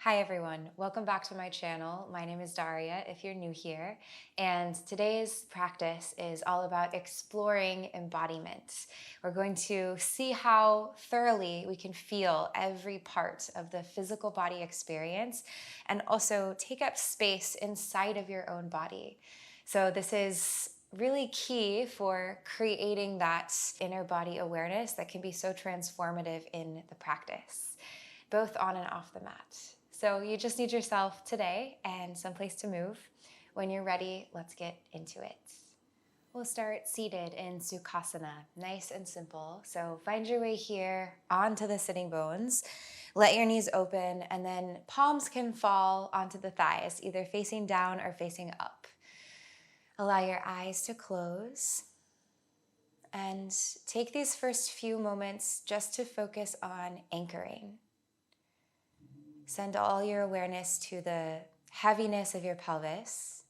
Hi everyone, welcome back to my channel. My name is Daria if you're new here, and today's practice is all about exploring embodiment. We're going to see how thoroughly we can feel every part of the physical body experience and also take up space inside of your own body. So this is really key for creating that inner body awareness that can be so transformative in the practice, both on and off the mat. So you just need yourself today and someplace to move. When you're ready, let's get into it. We'll start seated in Sukhasana, nice and simple. So find your way here onto the sitting bones. Let your knees open, and then palms can fall onto the thighs, either facing down or facing up. Allow your eyes to close. And take these first few moments just to focus on anchoring. Send all your awareness to the heaviness of your pelvis.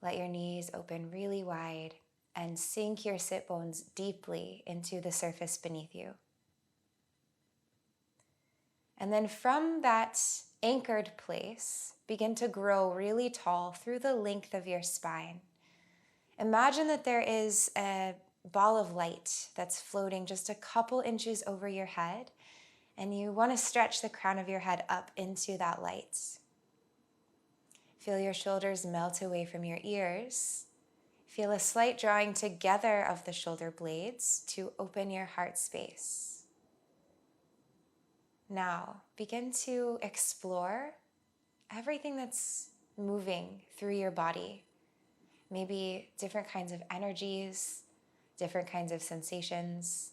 Let your knees open really wide and sink your sit bones deeply into the surface beneath you. And then from that anchored place, begin to grow really tall through the length of your spine. Imagine that there is a ball of light that's floating just a couple inches over your head, and you want to stretch the crown of your head up into that light. Feel your shoulders melt away from your ears. Feel a slight drawing together of the shoulder blades to open your heart space. Now, begin to explore everything that's moving through your body. Maybe different kinds of energies, different kinds of sensations,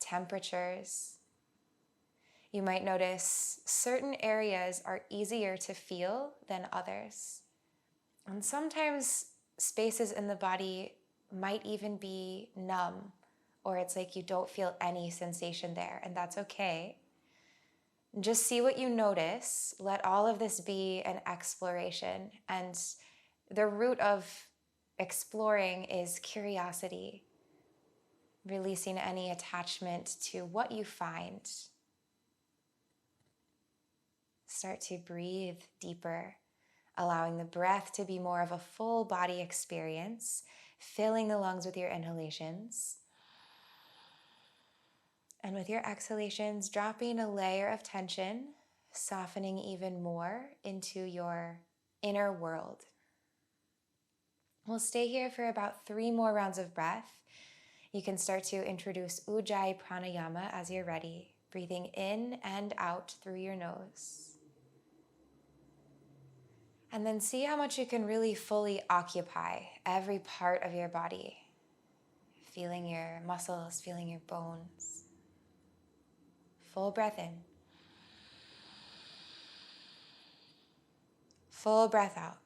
temperatures. You might notice certain areas are easier to feel than others. And sometimes spaces in the body might even be numb, or it's like you don't feel any sensation there, and that's okay. Just see what you notice. Let all of this be an exploration. And the root of exploring is curiosity, releasing any attachment to what you find. Start to breathe deeper, allowing the breath to be more of a full body experience, filling the lungs with your inhalations. And with your exhalations, dropping a layer of tension, softening even more into your inner world. We'll stay here for about 3 more rounds of breath. You can start to introduce Ujjayi Pranayama as you're ready, breathing in and out through your nose. And then see how much you can really fully occupy every part of your body. Feeling your muscles, feeling your bones. Full breath in. Full breath out.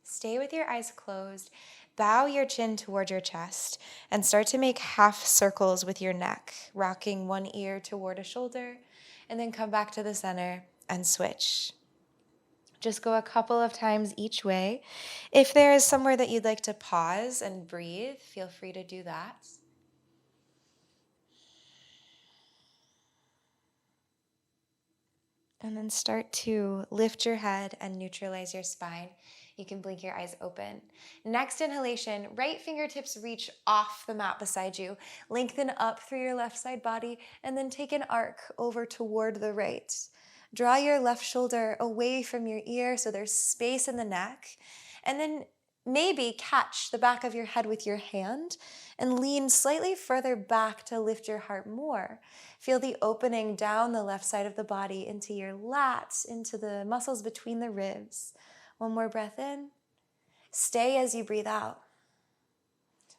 Stay with your eyes closed. Bow your chin toward your chest and start to make half circles with your neck, rocking one ear toward a shoulder, and then come back to the center and switch. Just go a couple of times each way. If there is somewhere that you'd like to pause and breathe, feel free to do that. And then start to lift your head and neutralize your spine. You can blink your eyes open. Next inhalation, right fingertips reach off the mat beside you. Lengthen up through your left side body and then take an arc over toward the right. Draw your left shoulder away from your ear so there's space in the neck. And then maybe catch the back of your head with your hand and lean slightly further back to lift your heart more. Feel the opening down the left side of the body into your lats, into the muscles between the ribs. One more breath in. Stay as you breathe out.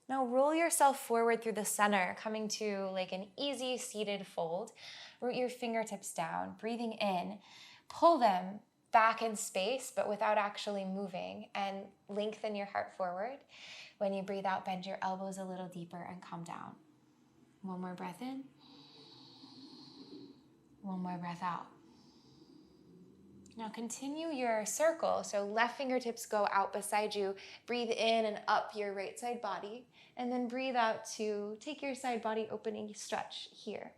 Now roll yourself forward through the center, coming to like an easy seated fold. Root your fingertips down, breathing in. Pull them back in space, but without actually moving, and lengthen your heart forward. When you breathe out, bend your elbows a little deeper and come down. One more breath in. One more breath out. Now continue your circle. So left fingertips go out beside you. Breathe in and up your right side body. And then breathe out to take your side body opening stretch here.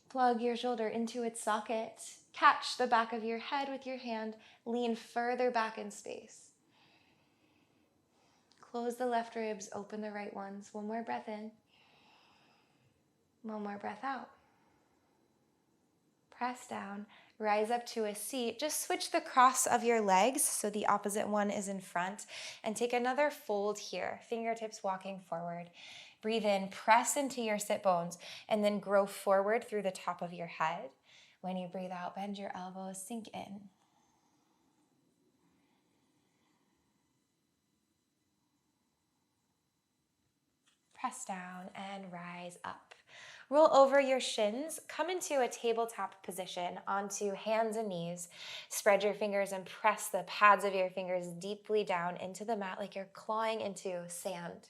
Plug your shoulder into its socket. Catch the back of your head with your hand. Lean further back in space. Close the left ribs, open the right ones. One more breath in. One more breath out. Press down, rise up to a seat. Just switch the cross of your legs so the opposite one is in front. And take another fold here, fingertips walking forward. Breathe in, press into your sit bones, and then grow forward through the top of your head. When you breathe out, bend your elbows, sink in. Press down and rise up. Roll over your shins, come into a tabletop position onto hands and knees. Spread your fingers and press the pads of your fingers deeply down into the mat like you're clawing into sand.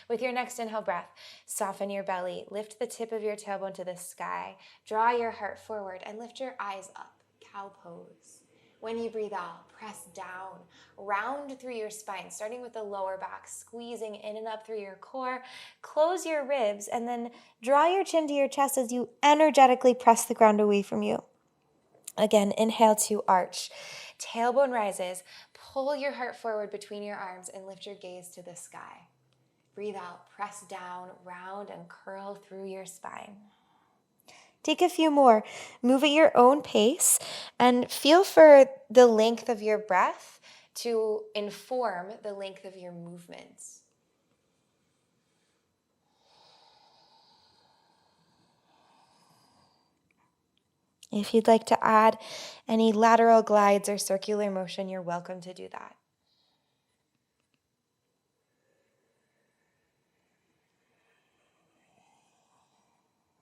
With your next inhale breath, soften your belly, lift the tip of your tailbone to the sky, draw your heart forward and lift your eyes up, cow pose. When you breathe out, press down, round through your spine, starting with the lower back, squeezing in and up through your core. Close your ribs and then draw your chin to your chest as you energetically press the ground away from you. Again, inhale to arch. Tailbone rises, pull your heart forward between your arms and lift your gaze to the sky. Breathe out, press down, round and curl through your spine. Take a few more. Move at your own pace and feel for the length of your breath to inform the length of your movements. If you'd like to add any lateral glides or circular motion, you're welcome to do that.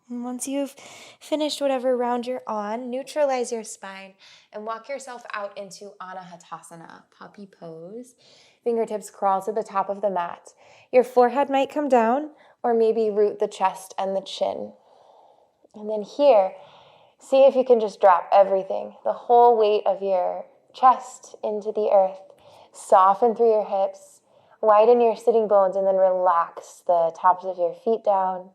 And once you've finished whatever round you're on, neutralize your spine and walk yourself out into Anahatasana, puppy pose. Fingertips crawl to the top of the mat. Your forehead might come down or maybe root the chest and the chin. And then here, see if you can just drop everything, the whole weight of your chest into the earth. Soften through your hips, widen your sitting bones, and then relax the tops of your feet down.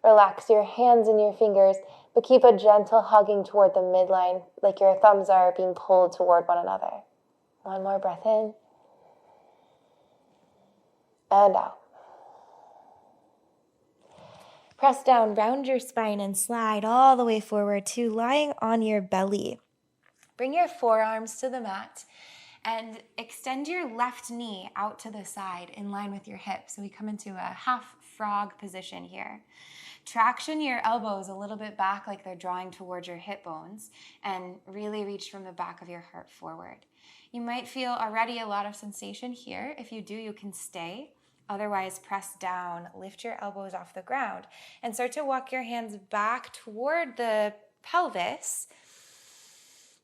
Relax your hands and your fingers, but keep a gentle hugging toward the midline, like your thumbs are being pulled toward one another. One more breath in. And out. Press down, round your spine, and slide all the way forward to lying on your belly. Bring your forearms to the mat and extend your left knee out to the side in line with your hip. So we come into a half frog position here. Traction your elbows a little bit back like they're drawing towards your hip bones and really reach from the back of your heart forward. You might feel already a lot of sensation here. If you do, you can stay. Otherwise, press down, lift your elbows off the ground, and start to walk your hands back toward the pelvis.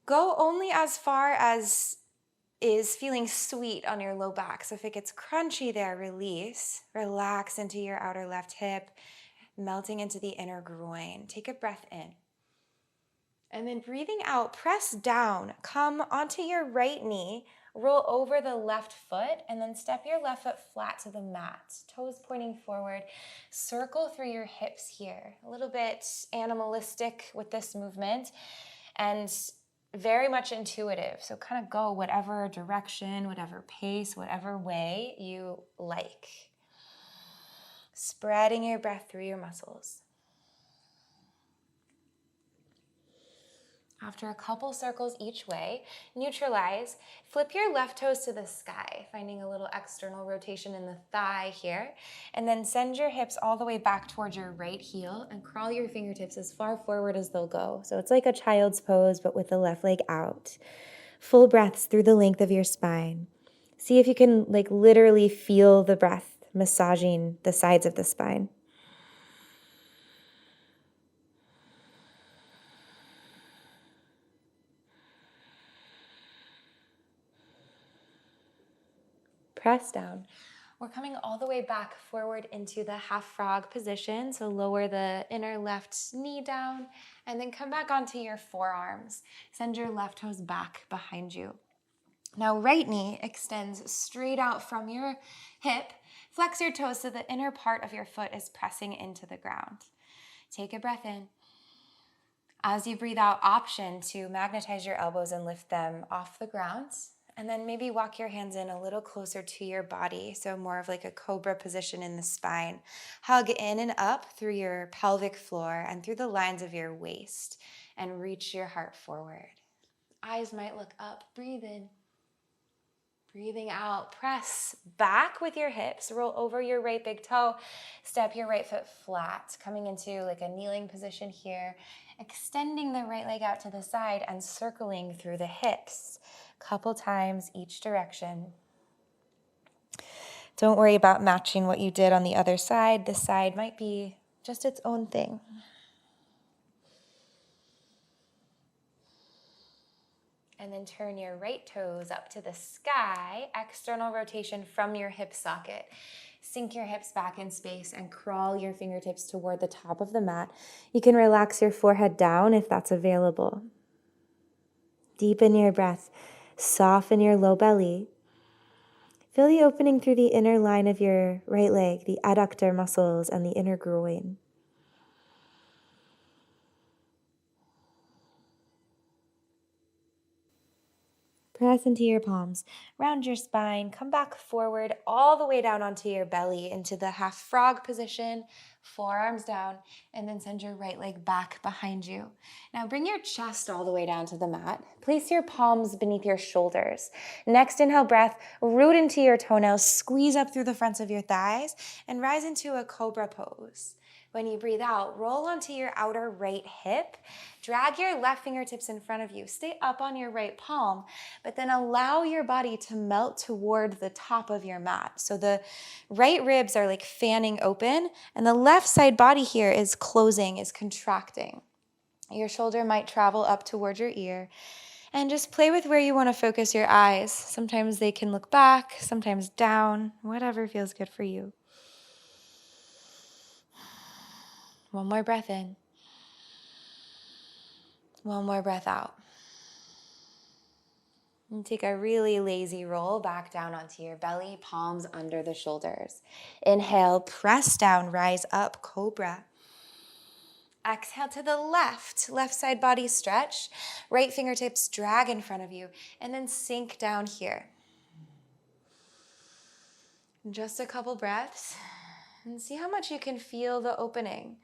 Go only as far as is feeling sweet on your low back. So if it gets crunchy there, release. Relax into your outer left hip, melting into the inner groin. Take a breath in. And then breathing out, press down. Come onto your right knee, roll over the left foot, and then step your left foot flat to the mat. Toes pointing forward. Circle through your hips here. A little bit animalistic with this movement and very much intuitive. So kind of go whatever direction, whatever pace, whatever way you like. Spreading your breath through your muscles. After a couple circles each way, neutralize, flip your left toes to the sky, finding a little external rotation in the thigh here, and then send your hips all the way back towards your right heel and crawl your fingertips as far forward as they'll go. So it's like a child's pose, but with the left leg out. Full breaths through the length of your spine. See if you can literally feel the breath massaging the sides of the spine. Press down. We're coming all the way back forward into the half frog position. So lower the inner left knee down and then come back onto your forearms. Send your left toes back behind you. Now right knee extends straight out from your hip. Flex your toes so the inner part of your foot is pressing into the ground. Take a breath in. As you breathe out, option to magnetize your elbows and lift them off the ground. And then maybe walk your hands in a little closer to your body. So more of like a cobra position in the spine. Hug in and up through your pelvic floor and through the lines of your waist. And reach your heart forward. Eyes might look up. Breathe in. Breathing out, press back with your hips, roll over your right big toe, step your right foot flat, coming into like a kneeling position here, extending the right leg out to the side and circling through the hips, couple times each direction. Don't worry about matching what you did on the other side. This side might be just its own thing. And then turn your right toes up to the sky, external rotation from your hip socket. Sink your hips back in space and crawl your fingertips toward the top of the mat. You can relax your forehead down if that's available. Deepen your breath. Soften your low belly. Feel the opening through the inner line of your right leg, the adductor muscles and the inner groin. Press into your palms, round your spine, come back forward all the way down onto your belly into the half frog position, forearms down, and then send your right leg back behind you. Now bring your chest all the way down to the mat. Place your palms beneath your shoulders. Next inhale breath, root into your toenails, squeeze up through the fronts of your thighs, and rise into a cobra pose. When you breathe out, roll onto your outer right hip. Drag your left fingertips in front of you. Stay up on your right palm, but then allow your body to melt toward the top of your mat. So the right ribs are like fanning open, and the left side body here is closing, is contracting. Your shoulder might travel up toward your ear. And just play with where you want to focus your eyes. Sometimes they can look back, sometimes down, whatever feels good for you. One more breath in. One more breath out. And take a really lazy roll back down onto your belly, palms under the shoulders. Inhale, press down, rise up, cobra. Exhale to the left side body stretch. Right fingertips drag in front of you, and then sink down here. Just a couple breaths, and see how much you can feel the opening.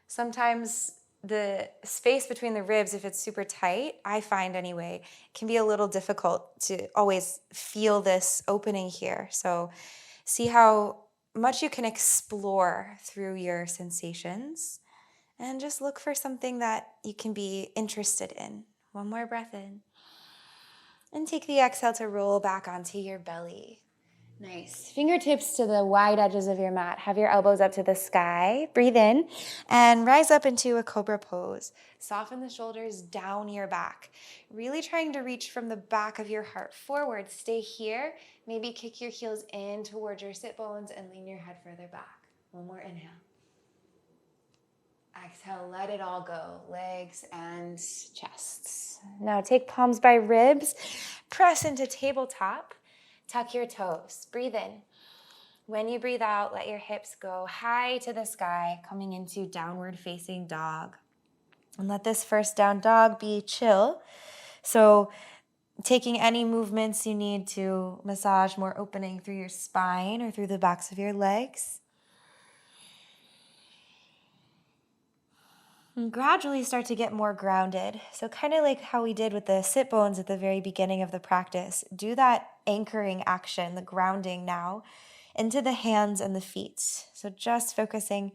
Sometimes the space between the ribs, if it's super tight, I find anyway, can be a little difficult to always feel this opening here. So see how much you can explore through your sensations, and just look for something that you can be interested in. One more breath in. And take the exhale to roll back onto your belly. Nice. Fingertips to the wide edges of your mat. Have your elbows up to the sky. Breathe in and rise up into a cobra pose. Soften the shoulders down your back. Really trying to reach from the back of your heart forward. Stay here. Maybe kick your heels in towards your sit bones and lean your head further back. One more inhale. Exhale, let it all go. Legs and chests. Now take palms by ribs. Press into tabletop. Tuck your toes. Breathe in. When you breathe out, let your hips go high to the sky, coming into downward facing dog. And let this first down dog be chill. So taking any movements you need to massage more opening through your spine or through the backs of your legs. And gradually start to get more grounded. So kind of like how we did with the sit bones at the very beginning of the practice. Do that anchoring action, the grounding now, into the hands and the feet. So just focusing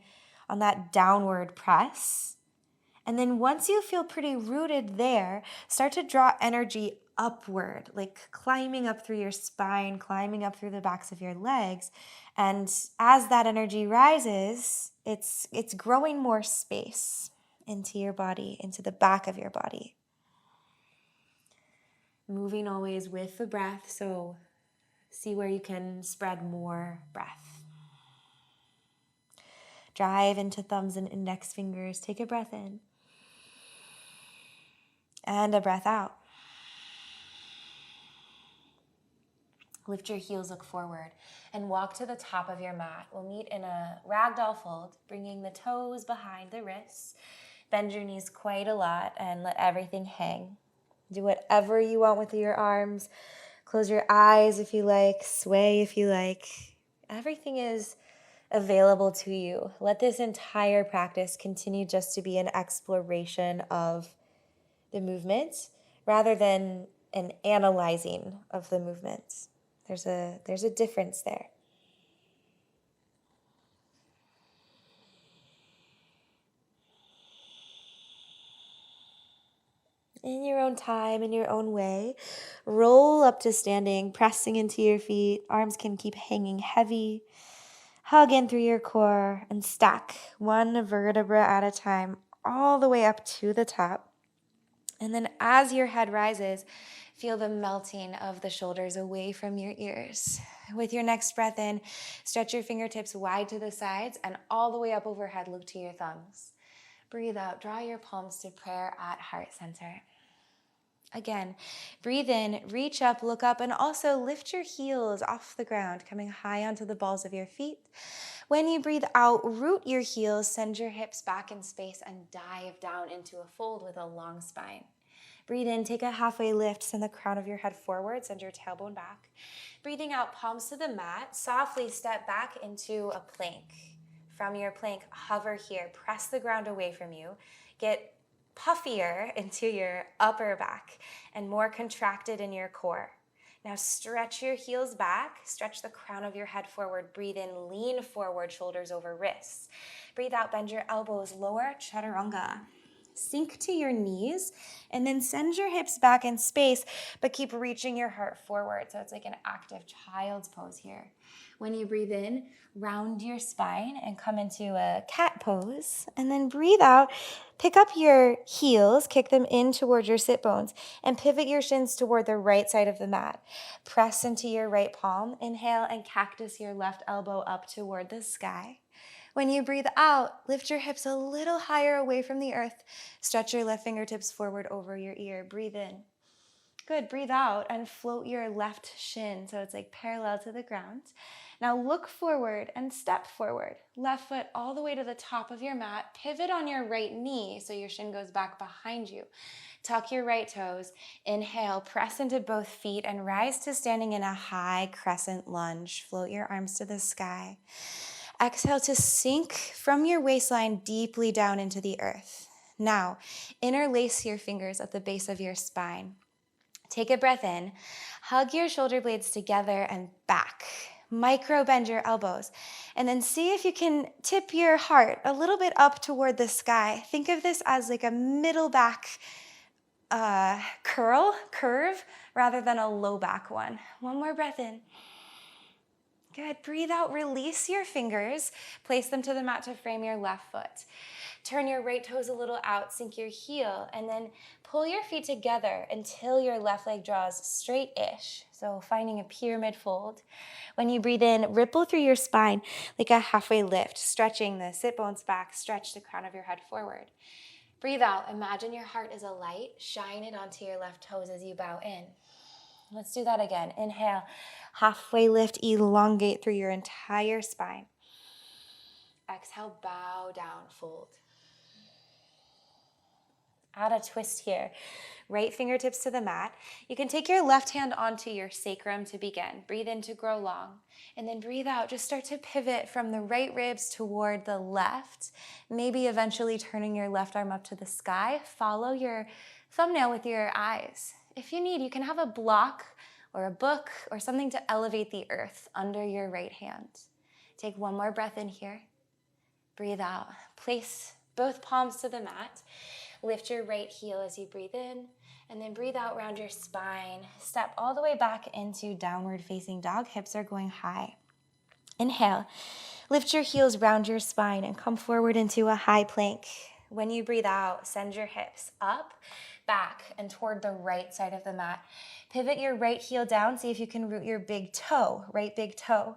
on that downward press. And then once you feel pretty rooted there, start to draw energy upward, like climbing up through your spine, climbing up through the backs of your legs. And as that energy rises, it's growing more space into your body, into the back of your body. Moving always with the breath, so see where you can spread more breath. Drive into thumbs and index fingers. Take a breath in. And a breath out. Lift your heels, look forward, and walk to the top of your mat. We'll meet in a ragdoll fold, bringing the toes behind the wrists. Bend your knees quite a lot and let everything hang. Do whatever you want with your arms. Close your eyes if you like, sway if you like. Everything is available to you. Let this entire practice continue just to be an exploration of the movement rather than an analyzing of the movement. There's a difference there. In your own time, in your own way, roll up to standing, pressing into your feet. Arms can keep hanging heavy. Hug in through your core and stack one vertebra at a time all the way up to the top. And then as your head rises, feel the melting of the shoulders away from your ears. With your next breath in, stretch your fingertips wide to the sides and all the way up overhead, look to your thumbs. Breathe out, draw your palms to prayer at heart center. Again, breathe in, reach up, look up, and also lift your heels off the ground, coming high onto the balls of your feet. When you breathe out, root your heels, send your hips back in space, and dive down into a fold with a long spine. Breathe in, take a halfway lift, send the crown of your head forward, send your tailbone back. Breathing out, palms to the mat, softly step back into a plank. From your plank, hover here, press the ground away from you. Get puffier into your upper back and more contracted in your core. Now stretch your heels back, stretch the crown of your head forward, breathe in, lean forward, shoulders over wrists. Breathe out, bend your elbows, lower chaturanga. Sink to your knees and then send your hips back in space, but keep reaching your heart forward. So it's like an active child's pose here. When you breathe in, round your spine and come into a cat pose. And then breathe out, pick up your heels, kick them in toward your sit bones, and pivot your shins toward the right side of the mat. Press into your right palm. Inhale and cactus your left elbow up toward the sky. When you breathe out, lift your hips a little higher away from the earth. Stretch your left fingertips forward over your ear. Breathe in. Good. Breathe out and float your left shin so it's like parallel to the ground. Now look forward and step forward. Left foot all the way to the top of your mat. Pivot on your right knee so your shin goes back behind you. Tuck your right toes. Inhale, press into both feet and rise to standing in a high crescent lunge. Float your arms to the sky. Exhale to sink from your waistline deeply down into the earth. Now, interlace your fingers at the base of your spine. Take a breath in. Hug your shoulder blades together and back. Micro bend your elbows. And then see if you can tip your heart a little bit up toward the sky. Think of this as like a middle back curve, rather than a low back one. One more breath in. Good. Breathe out, release your fingers, place them to the mat to frame your left foot. Turn your right toes a little out, sink your heel, and then pull your feet together until your left leg draws straight-ish. So finding a pyramid fold. When you breathe in, ripple through your spine like a halfway lift, stretching the sit bones back, stretch the crown of your head forward. Breathe out, imagine your heart is a light, shine it onto your left toes as you bow in. Let's do that again. Inhale, halfway lift, elongate through your entire spine. Exhale, bow down, fold. Add a twist here. Right fingertips to the mat. You can take your left hand onto your sacrum to begin. Breathe in to grow long. And then breathe out. Just start to pivot from the right ribs toward the left. Maybe eventually turning your left arm up to the sky. Follow your thumbnail with your eyes. If you need, you can have a block or a book or something to elevate the earth under your right hand. Take one more breath in here. Breathe out. Place both palms to the mat. Lift your right heel as you breathe in, and then breathe out, round your spine. Step all the way back into downward facing dog. Hips are going high. Inhale. Lift your heels, round your spine, and come forward into a high plank. When you breathe out, send your hips up, back, and toward the right side of the mat. Pivot your right heel down. See if you can root your big toe, right big toe.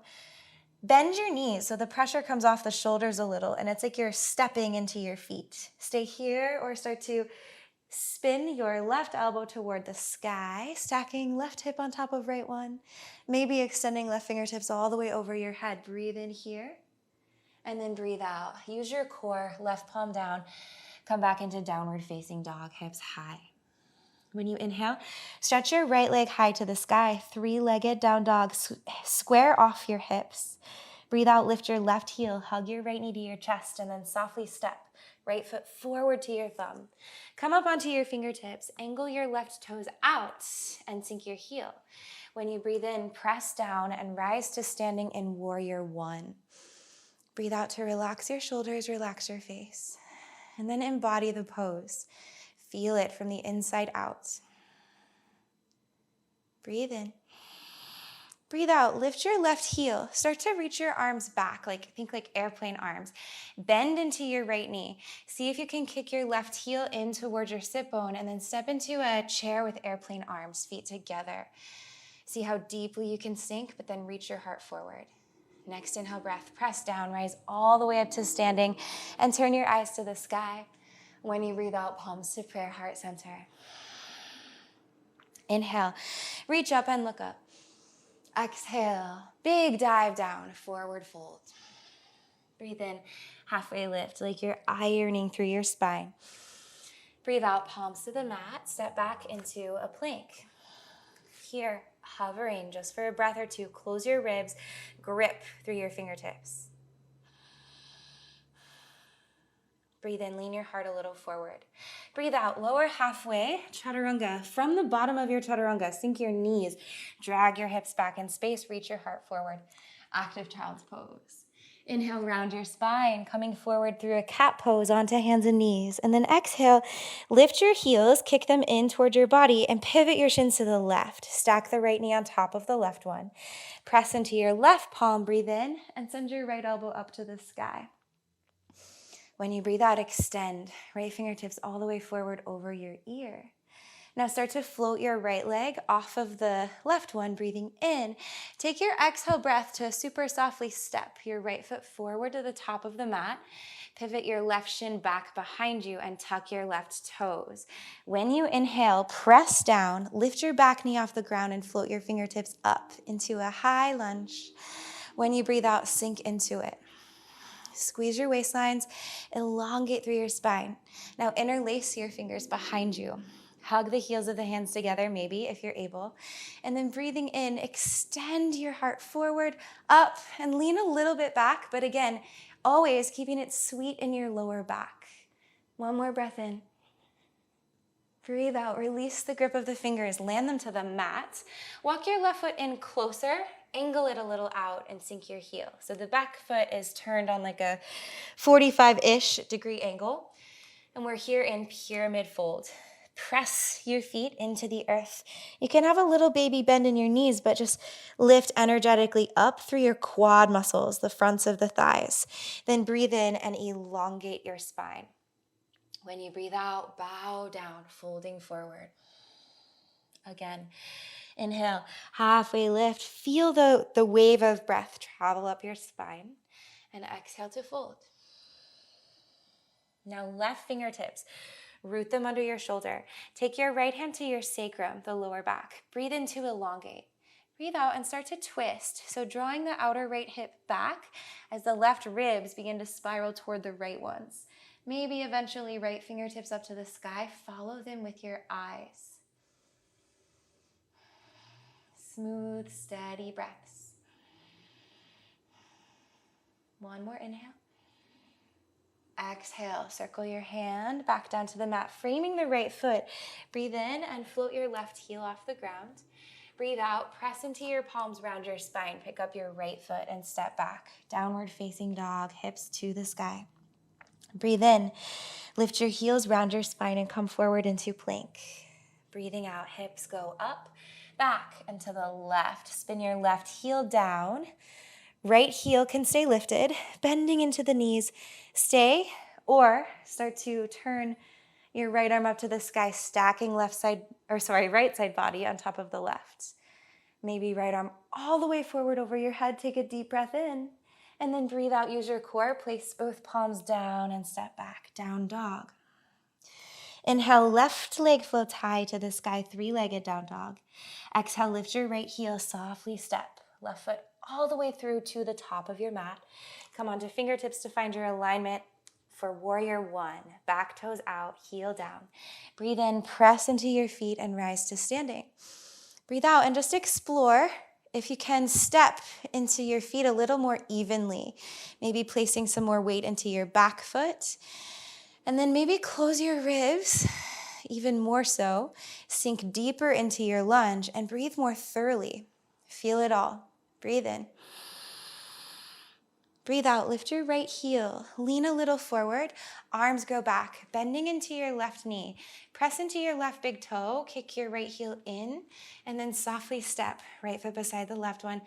Bend your knees so the pressure comes off the shoulders a little, and it's like you're stepping into your feet. Stay here or start to spin your left elbow toward the sky, stacking left hip on top of right one. Maybe extending left fingertips all the way over your head. Breathe in here, and then breathe out. Use your core, left palm down. Come back into downward facing dog, hips high. When you inhale, stretch your right leg high to the sky, three-legged down dog, square off your hips. Breathe out, lift your left heel, hug your right knee to your chest, and then softly step right foot forward to your thumb. Come up onto your fingertips, angle your left toes out, and sink your heel. When you breathe in, press down and rise to standing in warrior one. Breathe out to relax your shoulders, relax your face, and then embody the pose. Feel it from the inside out. Breathe in. Breathe out, lift your left heel. Start to reach your arms back, think like airplane arms. Bend into your right knee. See if you can kick your left heel in towards your sit bone and then step into a chair with airplane arms, feet together. See how deeply you can sink, but then reach your heart forward. Next inhale breath, press down, rise all the way up to standing, and turn your eyes to the sky. When you breathe out, palms to prayer, heart center. Inhale, reach up and look up. Exhale, big dive down, forward fold. Breathe in, halfway lift, like you're ironing through your spine. Breathe out, palms to the mat, step back into a plank. Here, hovering just for a breath or two, close your ribs, grip through your fingertips. Breathe in, lean your heart a little forward. Breathe out, lower halfway, chaturanga. From the bottom of your chaturanga, sink your knees, drag your hips back in space, reach your heart forward. Active child's pose. Inhale, round your spine, coming forward through a cat pose onto hands and knees. And then exhale, lift your heels, kick them in toward your body, and pivot your shins to the left. Stack the right knee on top of the left one. Press into your left palm, breathe in, and send your right elbow up to the sky. When you breathe out, extend. Right fingertips all the way forward over your ear. Now start to float your right leg off of the left one, breathing in. Take your exhale breath to super softly step your right foot forward to the top of the mat. Pivot your left shin back behind you and tuck your left toes. When you inhale, press down, lift your back knee off the ground and float your fingertips up into a high lunge. When you breathe out, sink into it. Squeeze your waistlines, elongate through your spine. Now interlace your fingers behind you. Hug the heels of the hands together, maybe if you're able. And then breathing in, extend your heart forward, up, and lean a little bit back. But again, always keeping it sweet in your lower back. One more breath in. Breathe out, release the grip of the fingers, land them to the mat. Walk your left foot in closer, angle it a little out, and sink your heel. So the back foot is turned on like a 45-ish degree angle. And we're here in pyramid fold. Press your feet into the earth. You can have a little baby bend in your knees, but just lift energetically up through your quad muscles, the fronts of the thighs. Then breathe in and elongate your spine. When you breathe out, bow down, folding forward. Again, inhale, halfway lift. Feel the wave of breath travel up your spine. And exhale to fold. Now left fingertips, root them under your shoulder. Take your right hand to your sacrum, the lower back. Breathe in to elongate. Breathe out and start to twist. So drawing the outer right hip back as the left ribs begin to spiral toward the right ones. Maybe eventually right fingertips up to the sky. Follow them with your eyes. Smooth, steady breaths. One more inhale. Exhale, circle your hand back down to the mat, framing the right foot. Breathe in and float your left heel off the ground. Breathe out, press into your palms round your spine. Pick up your right foot and step back. Downward facing dog, hips to the sky. Breathe in, lift your heels round your spine and come forward into plank. Breathing out, hips go up, back, and to the left. Spin your left heel down. Right heel can stay lifted, bending into the knees. Stay, or start to turn your right arm up to the sky, stacking right side body on top of the left. Maybe right arm all the way forward over your head. Take a deep breath in. And then breathe out, use your core, place both palms down and step back, down dog. Inhale, left leg floats high to the sky, three-legged down dog. Exhale, lift your right heel, softly step. Left foot all the way through to the top of your mat. Come onto fingertips to find your alignment. for warrior one. Back toes out, heel down. Breathe in, press into your feet and rise to standing. Breathe out and just explore. If you can, step into your feet a little more evenly, maybe placing some more weight into your back foot. And then maybe close your ribs, even more so. Sink deeper into your lunge and breathe more thoroughly. Feel it all. Breathe in. Breathe out, lift your right heel, lean a little forward, arms go back, bending into your left knee. Press into your left big toe, kick your right heel in, and then softly step, right foot beside the left one,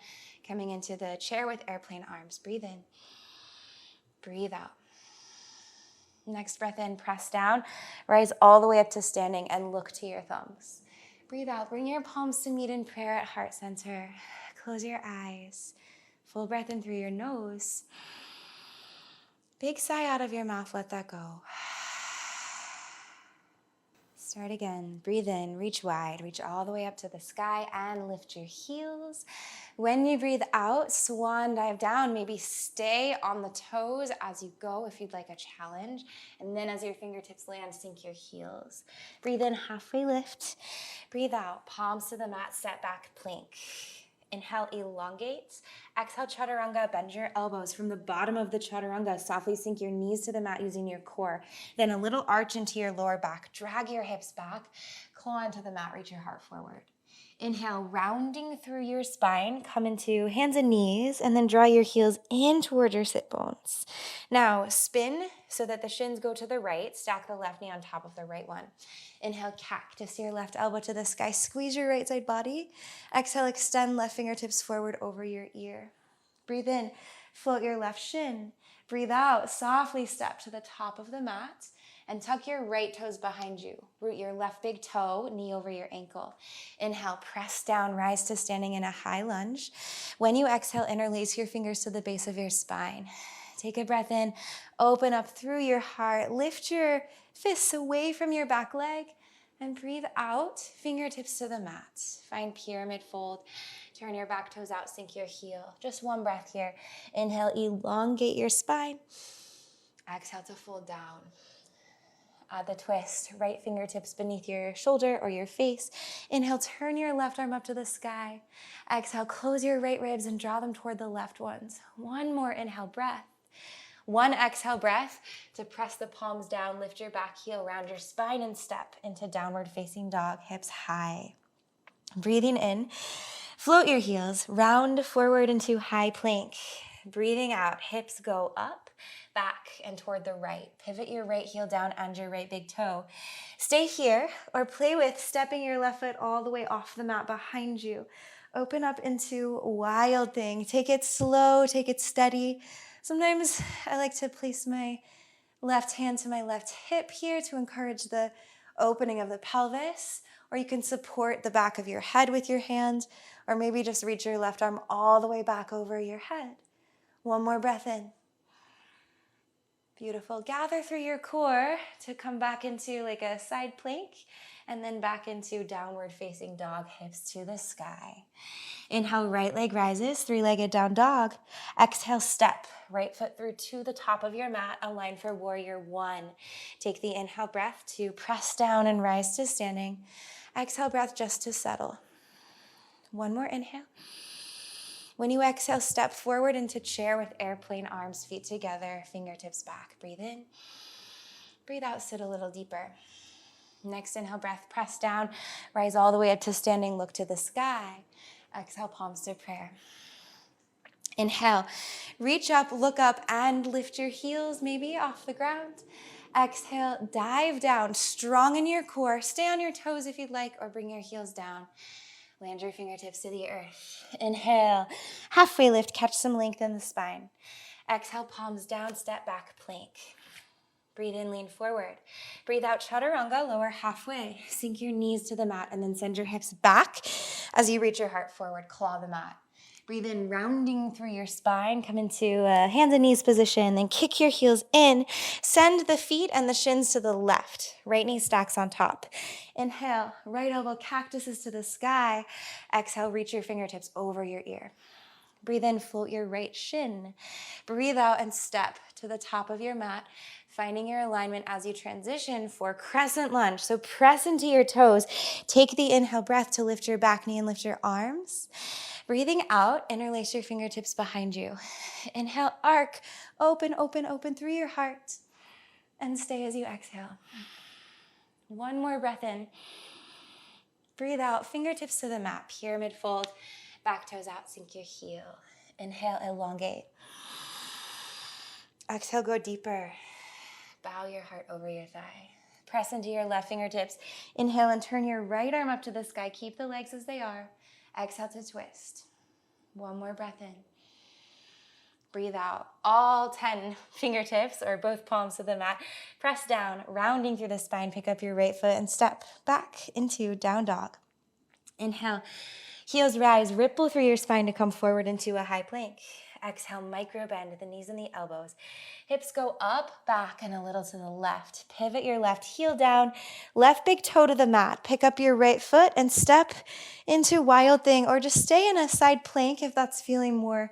coming into the chair with airplane arms. Breathe in, breathe out. Next breath in, press down, rise all the way up to standing and look to your thumbs. Breathe out, bring your palms to meet in prayer at heart center. Close your eyes. Full breath in through your nose. Big sigh out of your mouth, let that go. Start again. Breathe in, reach wide, reach all the way up to the sky and lift your heels. When you breathe out, swan dive down. Maybe stay on the toes as you go if you'd like a challenge. And then as your fingertips land, sink your heels. Breathe in, halfway lift. Breathe out, palms to the mat, step back, plank. Inhale, elongate. Exhale, chaturanga. Bend your elbows from the bottom of the chaturanga. Softly sink your knees to the mat using your core. Then a little arch into your lower back. Drag your hips back. Claw into the mat. Reach your heart forward. Inhale, rounding through your spine. Come into hands and knees, and then draw your heels in toward your sit bones. Now, spin so that the shins go to the right. Stack the left knee on top of the right one. Inhale, cactus your left elbow to the sky. Squeeze your right side body. Exhale, extend left fingertips forward over your ear. Breathe in, float your left shin. Breathe out, softly step to the top of the mat and tuck your right toes behind you. Root your left big toe, knee over your ankle. Inhale, press down, rise to standing in a high lunge. When you exhale, interlace your fingers to the base of your spine. Take a breath in, open up through your heart, lift your fists away from your back leg, and breathe out, fingertips to the mat. Find pyramid fold, turn your back toes out, sink your heel. Just one breath here. Inhale, elongate your spine. Exhale to fold down. Add the twist, right fingertips beneath your shoulder or your face. Inhale, turn your left arm up to the sky. Exhale, close your right ribs and draw them toward the left ones. One more inhale breath. One exhale breath to press the palms down, lift your back heel, round your spine and step into downward facing dog, hips high. Breathing in, float your heels, round forward into high plank. Breathing out, hips go up, back, and toward the right. Pivot your right heel down and your right big toe. Stay here or play with stepping your left foot all the way off the mat behind you. Open up into wild thing. Take it slow, take it steady. Sometimes I like to place my left hand to my left hip here to encourage the opening of the pelvis, or you can support the back of your head with your hand, or maybe just reach your left arm all the way back over your head. One more breath in. Beautiful. Gather through your core to come back into like a side plank and then back into downward facing dog, hips to the sky. Inhale, right leg rises, three-legged down dog. Exhale, step, right foot through to the top of your mat, align for warrior one. Take the inhale breath to press down and rise to standing. Exhale breath just to settle. One more inhale. When you exhale, step forward into chair with airplane arms, feet together, fingertips back. Breathe in. Breathe out, sit a little deeper. Next inhale breath, press down, rise all the way up to standing, look to the sky. Exhale, palms to prayer. Inhale, reach up, look up, and lift your heels maybe off the ground. Exhale, dive down, strong in your core. Stay on your toes if you'd like, or bring your heels down. Land your fingertips to the earth. Inhale, halfway lift, catch some length in the spine. Exhale, palms down, step back, plank. Breathe in, lean forward. Breathe out, chaturanga, lower halfway. Sink your knees to the mat and then send your hips back as you reach your heart forward, claw the mat. Breathe in, rounding through your spine. Come into a hands and knees position. Then kick your heels in. Send the feet and the shins to the left. Right knee stacks on top. Inhale, right elbow cactuses to the sky. Exhale, reach your fingertips over your ear. Breathe in, float your right shin. Breathe out and step to the top of your mat, finding your alignment as you transition for crescent lunge. So press into your toes. Take the inhale breath to lift your back knee and lift your arms. Breathing out, interlace your fingertips behind you. Inhale, arc, open, open, open through your heart. And stay as you exhale. One more breath in. Breathe out, fingertips to the mat, pyramid fold. Back toes out, sink your heel. Inhale, elongate. Exhale, go deeper. Bow your heart over your thigh. Press into your left fingertips. Inhale and turn your right arm up to the sky. Keep the legs as they are. Exhale to twist. One more breath in. Breathe out. All 10 fingertips or both palms to the mat. Press down, rounding through the spine. Pick up your right foot and step back into down dog. Inhale. Heels rise, ripple through your spine to come forward into a high plank. Exhale, micro bend the knees and the elbows. Hips go up, back, and a little to the left. Pivot your left heel down, left big toe to the mat. Pick up your right foot and step into wild thing, or just stay in a side plank if that's feeling more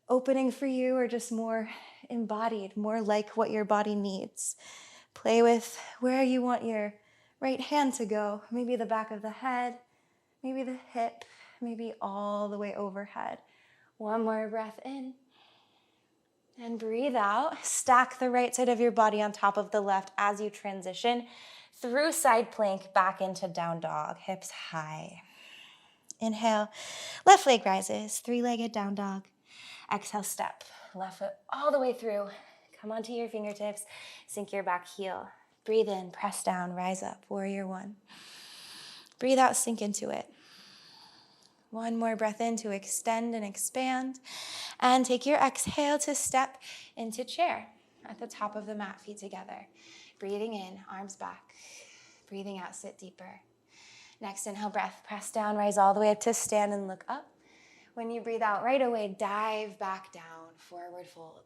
opening for you, or just more embodied, more like what your body needs. Play with where you want your right hand to go. Maybe the back of the head, maybe the hip, maybe all the way overhead. One more breath in. And breathe out. Stack the right side of your body on top of the left as you transition through side plank back into down dog. Hips high. Inhale. Left leg rises. Three-legged down dog. Exhale, step. Left foot all the way through. Come onto your fingertips. Sink your back heel. Breathe in. Press down. Rise up. Warrior one. Breathe out. Sink into it. One more breath in to extend and expand. And take your exhale to step into chair at the top of the mat, feet together. Breathing in, arms back. Breathing out, sit deeper. Next inhale, breath, press down, rise all the way up to stand and look up. When you breathe out right away, dive back down, forward fold.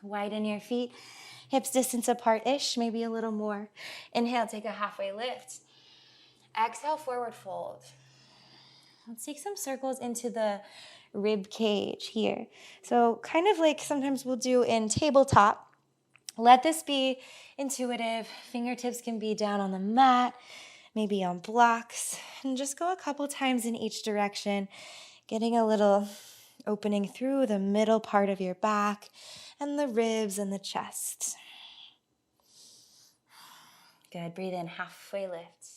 Widen your feet, hips distance apart-ish, maybe a little more. Inhale, take a halfway lift. Exhale, forward fold. Let's take some circles into the rib cage here. So kind of like sometimes we'll do in tabletop. Let this be intuitive. Fingertips can be down on the mat, maybe on blocks, and just go a couple times in each direction, getting a little opening through the middle part of your back and the ribs and the chest. Good. Breathe in, halfway lift.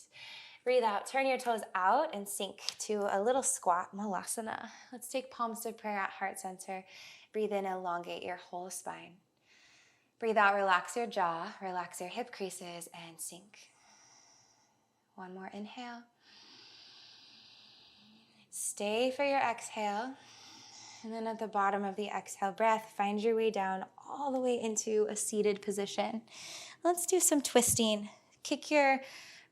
Breathe out, turn your toes out and sink to a little squat, Malasana. Let's take palms to prayer at heart center. Breathe in, elongate your whole spine. Breathe out, relax your jaw, relax your hip creases, and sink. One more inhale. Stay for your exhale. And then at the bottom of the exhale breath, find your way down all the way into a seated position. Let's do some twisting. Kick your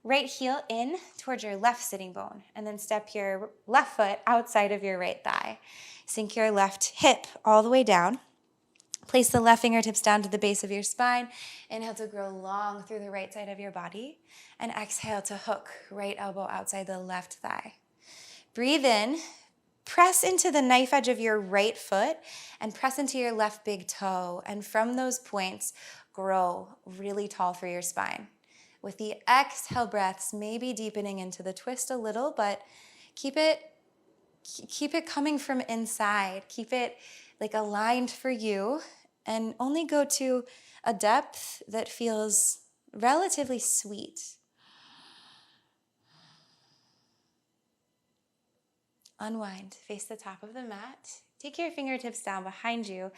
right heel in towards your left sitting bone, and then step your left foot outside of your right thigh. Sink your left hip all the way down. Place the left fingertips down to the base of your spine. Inhale to grow long through the right side of your body, and exhale to hook right elbow outside the left thigh. Breathe in, press into the knife edge of your right foot, and press into your left big toe, and from those points, grow really tall through your spine. With the exhale breaths, maybe deepening into the twist a little, but keep it coming from inside. Keep it like aligned for you, and only go to a depth that feels relatively sweet. Unwind, face the top of the mat. Take your fingertips down behind you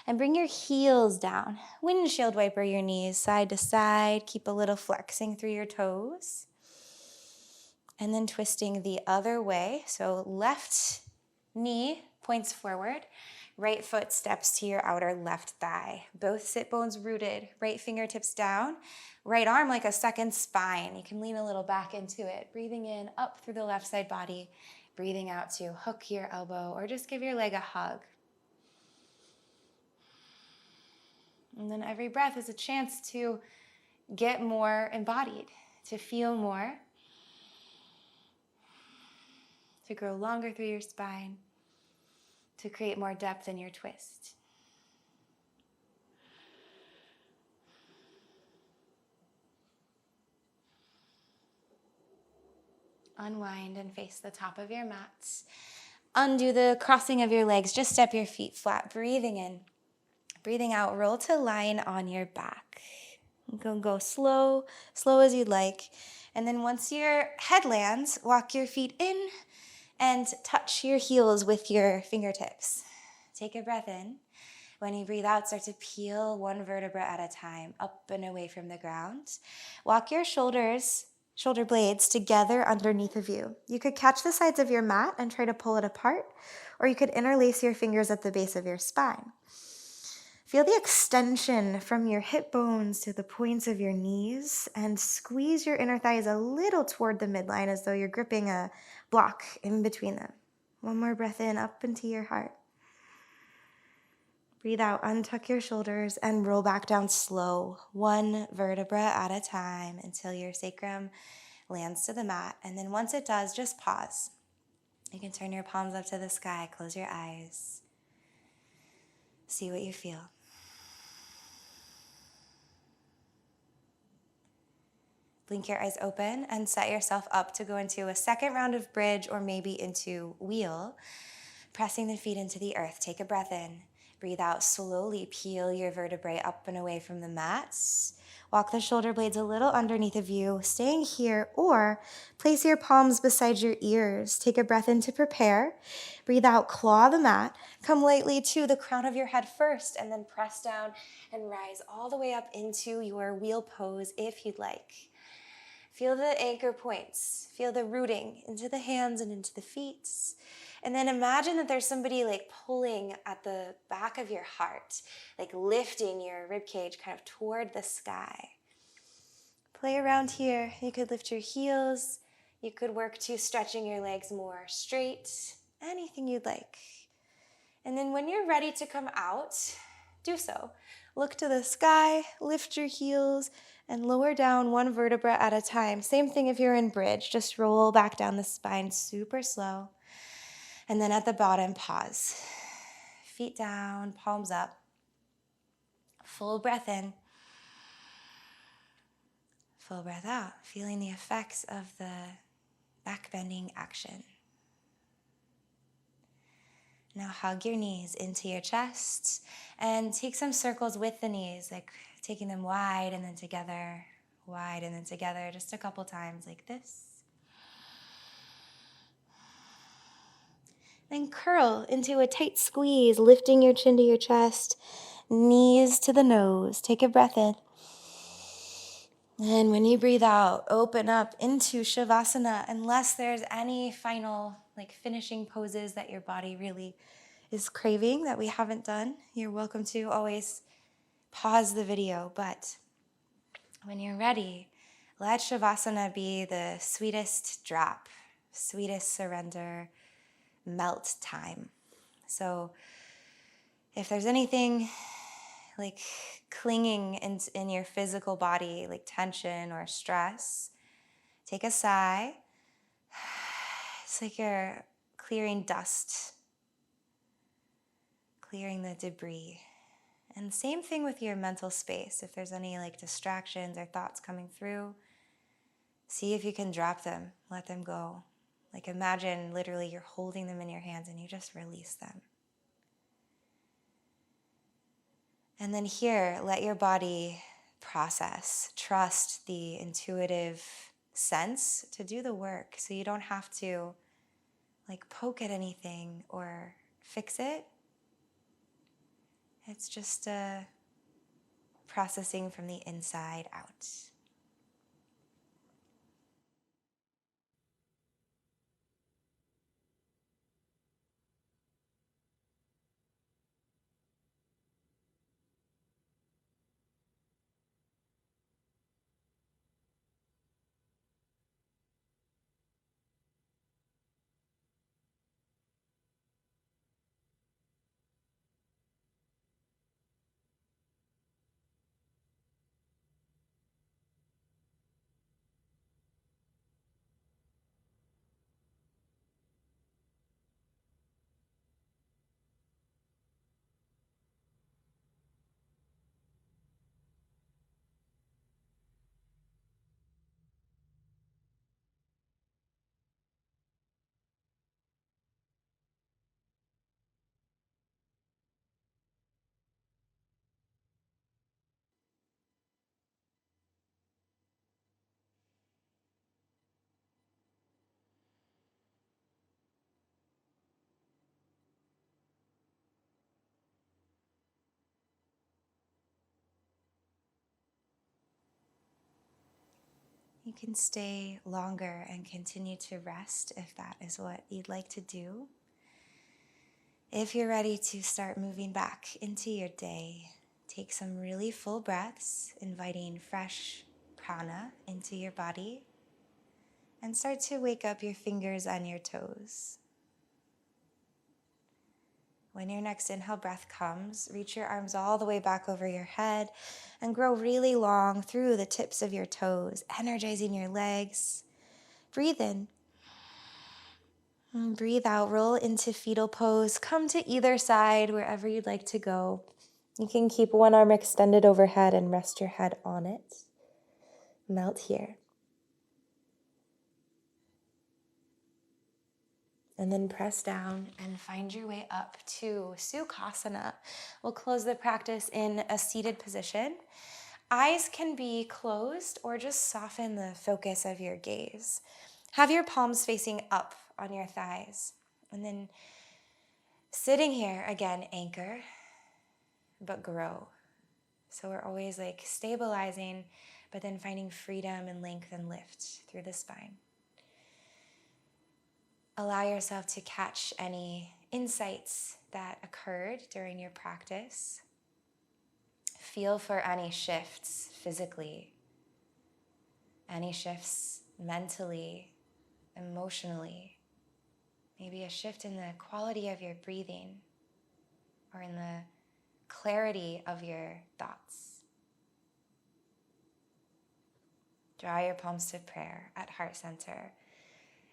and bring your heels down. Windshield wiper your knees side to side. Keep a little flexing through your toes. And then twisting the other way. So left knee points forward. Right foot steps to your outer left thigh. Both sit bones rooted. Right fingertips down. Right arm like a second spine. You can lean a little back into it. Breathing in, up through the left side body. Breathing out to hook your elbow or just give your leg a hug. And then every breath is a chance to get more embodied, to feel more, to grow longer through your spine. to create more depth in your twist. Unwind and face the top of your mat. Undo the crossing of your legs. Just step your feet flat. Breathing in. Breathing out. Roll to line on your back. Go slow as you'd like. And then once your head lands, walk your feet in and touch your heels with your fingertips. Take a breath in. When you breathe out, start to peel one vertebra at a time, up and away from the ground. Walk your shoulder blades together underneath of you. You could catch the sides of your mat and try to pull it apart, or you could interlace your fingers at the base of your spine. Feel the extension from your hip bones to the points of your knees, and squeeze your inner thighs a little toward the midline as though you're gripping a block in between them. One more breath in, up into your heart. Breathe out, untuck your shoulders, and roll back down slow, one vertebra at a time until your sacrum lands to the mat. And then once it does, just pause. You can turn your palms up to the sky, close your eyes. See what you feel. Blink your eyes open and set yourself up to go into a second round of bridge or maybe into wheel. Pressing the feet into the earth. Take a breath in. Breathe out slowly. Peel your vertebrae up and away from the mats. Walk the shoulder blades a little underneath of you, staying here, or place your palms beside your ears. Take a breath in to prepare. Breathe out, claw the mat. Come lightly to the crown of your head first, and then press down and rise all the way up into your wheel pose if you'd like. Feel the anchor points. Feel the rooting into the hands and into the feet. And then imagine that there's somebody like pulling at the back of your heart, like lifting your ribcage kind of toward the sky. Play around here. You could lift your heels. You could work to stretching your legs more straight. Anything you'd like. And then when you're ready to come out, do so. Look to the sky, lift your heels, and lower down one vertebra at a time. Same thing if you're in bridge. Just roll back down the spine super slow. And then at the bottom, pause. Feet down, palms up. Full breath in. Full breath out. Feeling the effects of the back bending action. Now hug your knees into your chest and take some circles with the knees, like taking them wide and then together, wide and then together, just a couple times like this. Then curl into a tight squeeze, lifting your chin to your chest, knees to the nose. Take a breath in. And when you breathe out, open up into Savasana, unless there's any final, finishing poses that your body really is craving that we haven't done. You're welcome to always pause the video, but when you're ready, let Savasana be the sweetest drop, sweetest surrender, melt time. So if there's anything clinging in your physical body, like tension or stress, take a sigh. It's like you're clearing dust, clearing the debris. And same thing with your mental space. If there's any distractions or thoughts coming through, see if you can drop them, let them go. Imagine literally you're holding them in your hands and you just release them. And then here, let your body process, trust the intuitive sense to do the work so you don't have to poke at anything or fix it. It's just processing from the inside out. You can stay longer and continue to rest if that is what you'd like to do. If you're ready to start moving back into your day, take some really full breaths, inviting fresh prana into your body, and start to wake up your fingers and your toes. When your next inhale breath comes, reach your arms all the way back over your head and grow really long through the tips of your toes, energizing your legs. Breathe in. And breathe out, roll into fetal pose. Come to either side, wherever you'd like to go. You can keep one arm extended overhead and rest your head on it. Melt here. And then press down and find your way up to Sukhasana. We'll close the practice in a seated position. Eyes can be closed or just soften the focus of your gaze. Have your palms facing up on your thighs. And then sitting here, again, anchor, but grow. So we're always like stabilizing, but then finding freedom and length and lift through the spine. Allow yourself to catch any insights that occurred during your practice. Feel for any shifts physically, any shifts mentally, emotionally. Maybe a shift in the quality of your breathing or in the clarity of your thoughts. Draw your palms to prayer at heart center.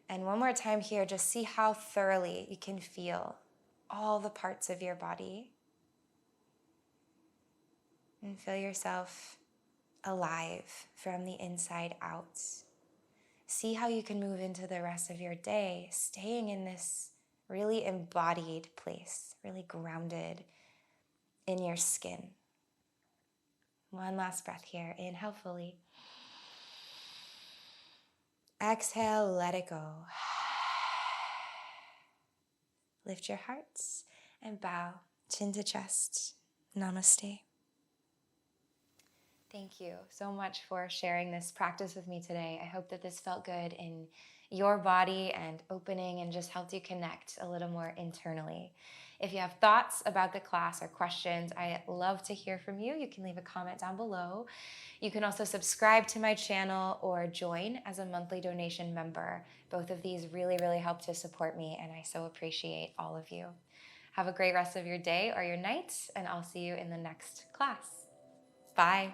And one more time here, just see how thoroughly you can feel all the parts of your body. And feel yourself alive from the inside out. See how you can move into the rest of your day, staying in this really embodied place, really grounded in your skin. One last breath here. Inhale fully. Exhale, let it go. Lift your hearts and bow, chin to chest. Namaste. Thank you so much for sharing this practice with me today. I hope that this felt good in your body and opening and just helped you connect a little more internally. If you have thoughts about the class or questions, I love to hear from you. You can leave a comment down below. You can also subscribe to my channel or join as a monthly donation member. Both of these really, really help to support me, and I so appreciate all of you. Have a great rest of your day or your night, and I'll see you in the next class. Bye.